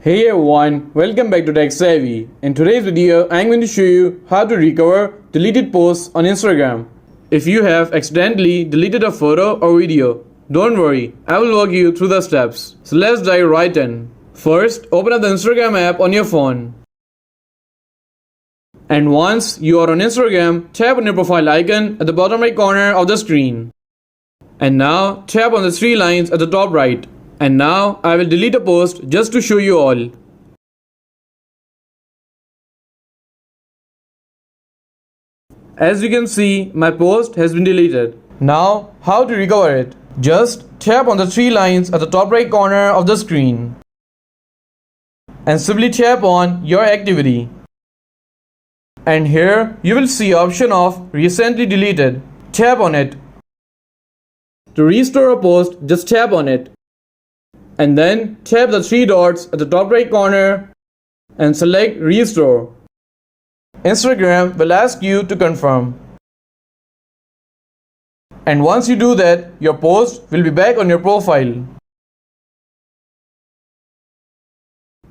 Hey everyone, welcome back to Tech Savvy. In today's video, I'm going to show you how to recover deleted posts on Instagram. If you have accidentally deleted a photo or video, don't worry, I will walk you through the steps. So let's dive right in. First, open up the Instagram app on your phone. And once you are on Instagram, tap on your profile icon at the bottom right corner of the screen. And now tap on the three lines at the top right. And now I will delete a post just to show you all. As you can see, my post has been deleted. Now, how to recover it? Just tap on the three lines at the top right corner of the screen. And simply tap on your activity. And here you will see option of recently deleted. Tap on it. To restore a post, just tap on it. And then tap the three dots at the top right corner and select Restore. Instagram will ask you to confirm. And once you do that, your post will be back on your profile.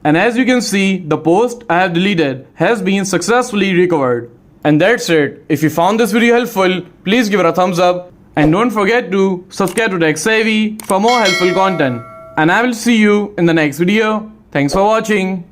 And as you can see, the post I have deleted has been successfully recovered. And that's it. If you found this video helpful, please give it a thumbs up. And don't forget to subscribe to Tech Savvy for more helpful content. And I will see you in the next video. Thanks for watching.